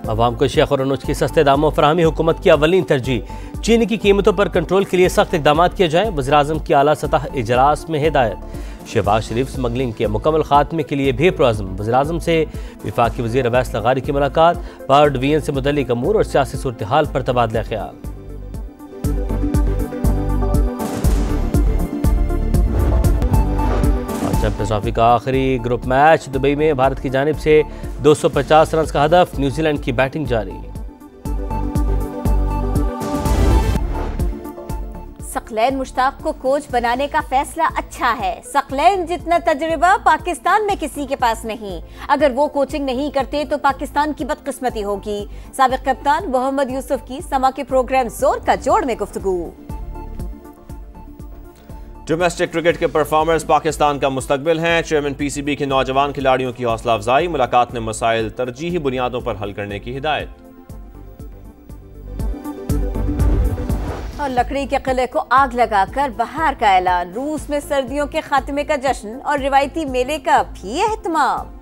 अवाम को शेख और अनुज की सस्ते दामों फराहमी हुकूमत की अवलीन तरजीह। चीनी की कीमतों पर कंट्रोल के लिए सख्त इकदाम किए जाएं। वज़ीर-ए-आज़म की आला सतह इजलास में हिदायत। शहबाज शरीफ स्मगलिंग के मुकम्मल खात्मे के लिए भी पुरअज़्म। वज़ीर-ए-आज़म से वफाकी वज़ीर अवैस लगारी की मुलाकात। पावर डिवीजन से मुतल्लिक़ अमूर और सियासी सूरत हाल पर तबादला ख्याल। चैंपियंस ट्रॉफी का आखिरी ग्रुप मैच दुबई में भारत की जानिब से 250 रन का हदफ। न्यूजीलैंड की बैटिंग जारी। सकलैन मुश्ताक को कोच बनाने का फैसला अच्छा है। सकलैन जितना तजुर्बा पाकिस्तान में किसी के पास नहीं। अगर वो कोचिंग नहीं करते तो पाकिस्तान की बदकिस्मती होगी। साबिक कप्तान मोहम्मद यूसुफ की समा के प्रोग्राम जोर का जोड़ में गुफ्तगू। डोमेस्टिक क्रिकेट के परफॉर्मर्स पाकिस्तान का मुस्तकबिल हैं। चेयरमैन पीसीबी के नौजवान खिलाड़ियों की हौसला अफजाई। मुलाकात ने मसाइल तरजीही बुनियादों पर हल करने की हिदायत। और लकड़ी के किले को आग लगाकर बहार का ऐलान। रूस में सर्दियों के खात्मे का जश्न और रिवायती मेले का भी एहतमाम।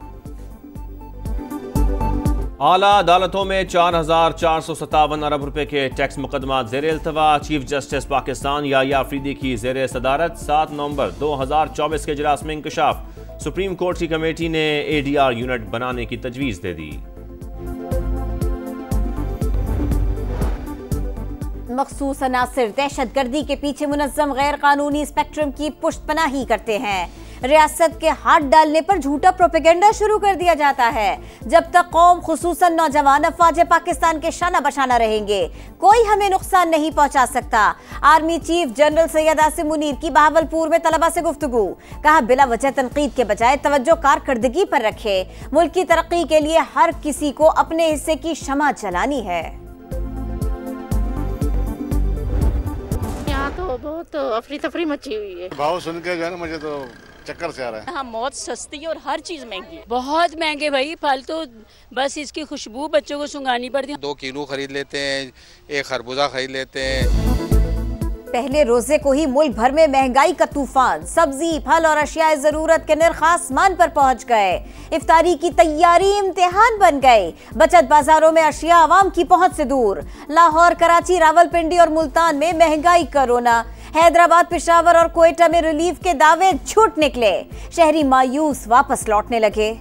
आला अदालतों में 4,457 अरब रुपए के टैक्स मुकदमात ज़ेर इल्तवा। चीफ जस्टिस पाकिस्तान याया अफरीदी की ज़ेर सदारत 7 नवंबर 2024 के इजलास में इंकशाफ। सुप्रीम कोर्ट की कमेटी ने ADR यूनिट बनाने की तजवीज़ दे दी। मखसूस अनासिर दहशतगर्दी के पीछे मुनज़्ज़म गैर कानूनी स्पेक्ट्रम की पुष्टपनाही करते हैं। रियासत के हाथ डालने पर झूठा प्रोपेगेंडा शुरू कर दिया जाता है। जब तक कौम खुसूसन नौजवान अफवाज पाकिस्तान के शाना बशाना रहेंगे, कोई हमें नुकसान नहीं पहुंचा सकता। Army chief general Syed Asim Munir की बहावलपुर में तलबा से गुफ्तगू। कहा बिला वजह तनकीद के बजाय तवज्जो कारकर्दगी पर रखे। मुल्क की तरक्की के लिए हर किसी को अपने हिस्से की शमा जलानी है। यहाँ तो बहुत अफरी तफरी मची हुई है। भाव सुन के जो है ना मुझे तो चक्कर से आ रहा है। हाँ, मौत सस्ती और हर चीज महंगी, बहुत महंगे भाई। फल तो बस इसकी खुशबू बच्चों को सुंघानी पड़ती है। 2 किलो खरीद लेते हैं, 1 खरबूजा खरीद लेते हैं। पहले रोजे को ही मुल्क भर में महंगाई का तूफान। सब्जी, फल और अशियाए जरूरत के निर्ख आसमान पर पहुंच गए। इफ्तारी की तैयारी इम्तिहान बन गई। बचत बाजारों में अशिया आवाम की पहुंच से दूर। लाहौर, कराची, रावलपिंडी और मुल्तान में महंगाई का रोना। हैदराबाद, पेशावर और कोयटा में रिलीफ के दावे झूठ निकले। शहरी मायूस वापस लौटने लगे।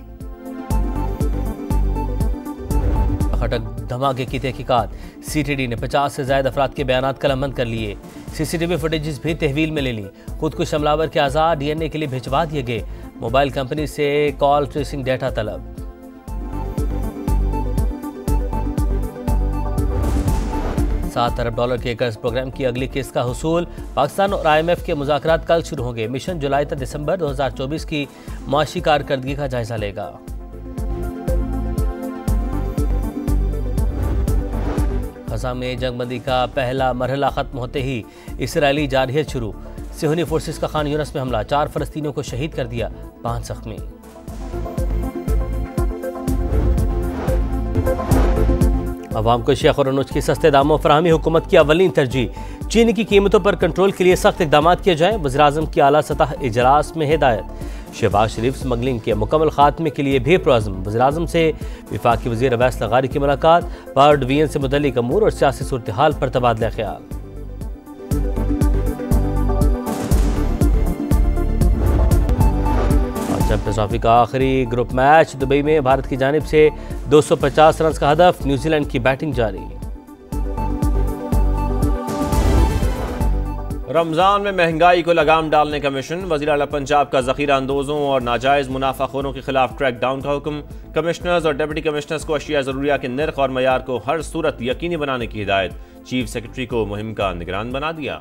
खटक धमाके की तहकीकात। CTD ने 50 से ज्यादा अफराद के बयानात कलमबंद कर लिए। CCTV फुटेजेस भी तहवील में ले ली। खुद को हमलावर के आज़ाद DNA के लिए भिजवा दिए गए। मोबाइल कंपनी से कॉल ट्रेसिंग डेटा तलब। $7 अरब के कर्ज प्रोग्राम की अगली किस्त का हुसूल। पाकिस्तान और IMF के मुज़ाकरात कल शुरू होंगे। मिशन जुलाई तक दिसंबर 2024 की माशी कारकर्दगी का जायजा लेगा। गजा में जंगबंदी का पहला मरहला खत्म होते ही इसराइली जारहियत शुरू। सिहोनी फोर्सेस का खान यूनस में हमला। 4 फलस्तीनियों को शहीद कर दिया, 5 जख्मी। अवाम को शेख और अनुज की सस्ते दामों फराहमी हुकूमत की अवलीन तरजीह। चीनी की कीमतों पर कंट्रोल के लिए सख्त इकदाम किए जाएं। वज़ीर-ए-आज़म की आला सतह इजलास में हिदायत। शहबाज शरीफ स्मगलिंग के मुकम्मल खात्मे के लिए भी पुरअज़्म। वज़ीर-ए-आज़म से वफाकी वज़ीर अवैस लगारी की मुलाकात। पावर डिवीजन से मुतल्लिक़ अमूर और सियासी सूरत हाल पर तबादला ख्याल। चैंपियंस ट्रॉफी का आखिरी ग्रुप मैच दुबई में भारत की जानिब से 250 रन का हदफ। न्यूजीलैंड की बैटिंग जारी। रमजान में महंगाई को लगाम डालने का मिशन। वज़ीर आला पंजाब का ज़ख़ीरा अंदोज़ों और नाजायज़ मुनाफाखोरों के खिलाफ क्रैक डाउन का हुक्म। कमिश्नर्स और डिप्टी कमिश्नर्स को अशिया ज़रूरिया के निर्ख और मयार को हर सूरत यकीनी बनाने की हिदायत। चीफ सेक्रेटरी को मुहिम का निगरान बना दिया।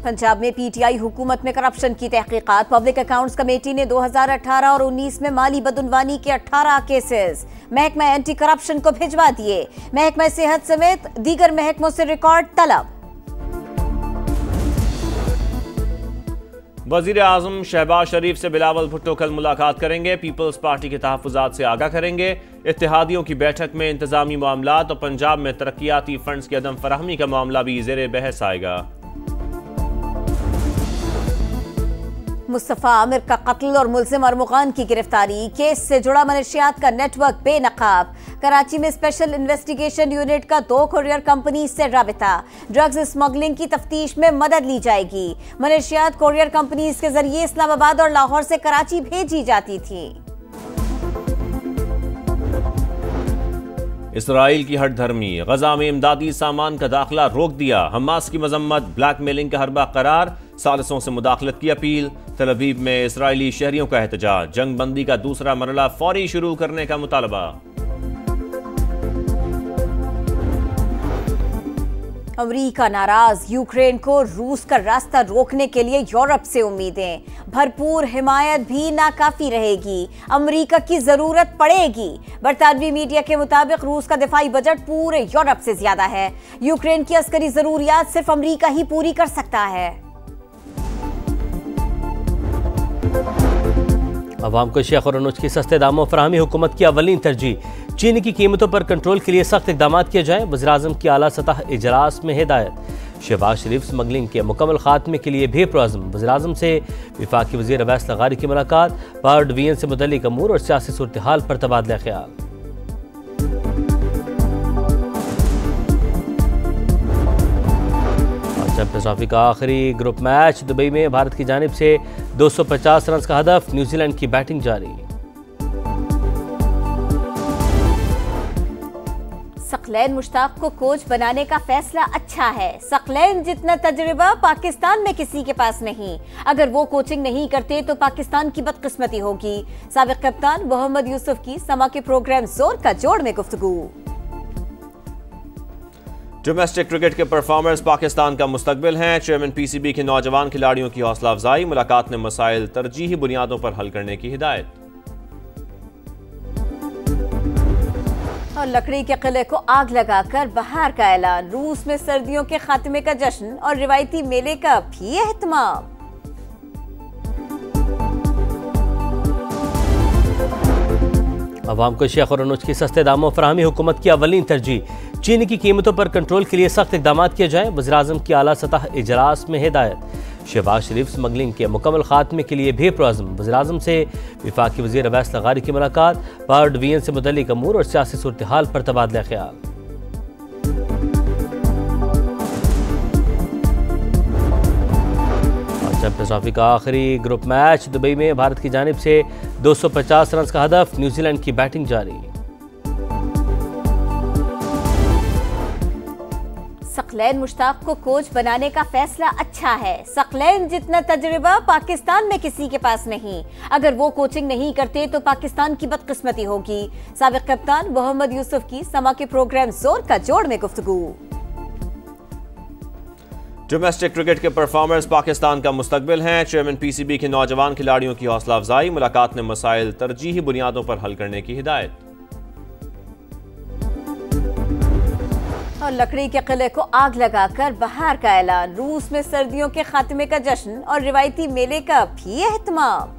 पंजाब में PTI हुकूमत में करप्शन की तहकीकात। पब्लिक अकाउंट्स कमेटी ने 2018 और 19 में माली बदउनवानी के 18 केसेस महकमा एंटी करप्शन को भिजवा दिए। महकमा सेहत समेत दीगर महकमों से रिकॉर्ड तलब। वज़ीर आज़म शहबाज शरीफ से बिलावल भुट्टो कल मुलाकात करेंगे। पीपल्स पार्टी के तहफ़्फ़ुज़ात से आगाह करेंगे। इत्तेहादियों की बैठक में इंतजामी मामलात और पंजाब में तरक्याती फंड्स की अदम फराहमी का मामला भी ज़ेर बहस आएगा। मुस्तफा आमिर का कत्ल और मुल्जिम अरमुगान की गिरफ्तारी, केस से जुड़ा मनशियात का नेटवर्क बेनकाब। कराची में स्पेशल इन्वेस्टिगेशन यूनिट का 2 कुरियर कंपनी से राबिता, ड्रग्स स्मगलिंग की तफ्तीश में मदद ली जाएगी। मनशियात कुरियर कंपनीज के जरिए इस्लामाबाद और लाहौर से कराची भेजी जाती थी। इसराइल की हट धर्मी, गजा में इमदादी सामान का दाखिला रोक दिया। हमास की मजम्मत, ब्लैकमेलिंग का हरबा करार, सालिसों से मुदाखलत की अपील। तल अवीव में इसराइली शहरियों का एहतजाज, जंग बंदी का दूसरा मरला फौरी शुरू करने का मुतालबा। अमेरिका नाराज, यूक्रेन को रूस का रास्ता रोकने के लिए यूरोप से उम्मीदें। भरपूर हिमायत भी नाकाफी रहेगी, अमेरिका की जरूरत पड़ेगी। बरतानवी मीडिया के मुताबिक रूस का दिफाई बजट पूरे यूरोप से ज्यादा है। यूक्रेन की अस्करी जरूरियात सिर्फ अमेरिका ही पूरी कर सकता है। अवाम को शेख और अनुज की सस्ते दामों फराहमी हुकूमत की अवलीन तरजीह। चीनी की कीमतों पर कंट्रोल के लिए सख्त इकदाम किए जाएं, वज़ीर-ए-आज़म की आला सतह इजलास में हिदायत। शहबाज शरीफ स्मगलिंग के मुकम्मल खात्मे के लिए भी पुरअज़्म, वज़ीर-ए-आज़म से वफाकी वज़ीर अवैस लगारी की मुलाकात। पावर डिवीजन से मुतल्लिक़ अमूर और सियासी सूरत हाल पर तबादला ख्याल। चैंपियंस ट्रॉफी का आखिरी ग्रुप मैच दुबई में भारत की जानिब से 250 रन का हदफ, न्यूजीलैंड की बैटिंग जारी। सकलैन मुश्ताक को कोच बनाने का फैसला अच्छा है। सकलैन जितना तजुर्बा पाकिस्तान में किसी के पास नहीं। अगर वो कोचिंग नहीं करते तो पाकिस्तान की बदकिस्मती होगी। साबिक कप्तान मोहम्मद यूसुफ की समा के प्रोग्राम जोर का जोड़ में गुफ्तगू। डोमेस्टिक क्रिकेट के परफॉर्मर्स पाकिस्तान का मुस्तकबिल हैं। चेयरमैन पीसीबी के नौजवान खिलाड़ियों की हौसला अफजाई, मुलाकात ने मसाइल तरजीही बुनियादों पर हल करने की हिदायत। और लकड़ी के किले को आग लगाकर बहार का ऐलान, रूस में सर्दियों के खात्मे का जश्न और रिवायती मेले का भी एहतमाम। अवाम को शेख और अनुज की सस्ते दामों फराहमी हुकूमत की अवलीन तरजीह। चीनी की कीमतों पर कंट्रोल के लिए सख्त इकदाम किए जाएं, वज़ीर-ए-आज़म की आला सतह इजलास में हिदायत। शहबाज शरीफ स्मगलिंग के मुकम्मल खात्मे के लिए भी पुरअज़्म, वज़ीर-ए-आज़म से वफाकी वज़ीर अवैस लगारी की मुलाकात। पावर डिवीजन से मुतल्लिक़ अमूर और सियासी सूरत हाल पर तबादला ख्याल। चैंपियंस ट्रॉफी का आखिरी ग्रुप मैच दुबई में भारत की जानिब से 250 रन का हदफ, न्यूजीलैंड की बैटिंग जारी। सकलैन मुश्ताक को कोच बनाने का फैसला अच्छा है। सकलैन जितना तजुर्बा पाकिस्तान में किसी के पास नहीं। अगर वो कोचिंग नहीं करते तो पाकिस्तान की बदकिस्मती होगी। साबिक कप्तान मोहम्मद यूसुफ की समा के प्रोग्राम जोर का जोड़ में गुफ्तगू। डोमेस्टिक क्रिकेट के परफॉर्मर्स पाकिस्तान का मुस्तकबिल हैं। चेयरमैन पीसीबी के नौजवान खिलाड़ियों की हौसला अफजाई, मुलाकात ने मसाइल तरजीही बुनियादों पर हल करने की हिदायत। और लकड़ी के किले को आग लगाकर बहार का ऐलान, रूस में सर्दियों के खात्मे का जश्न और रिवायती मेले का भी एहतमाम।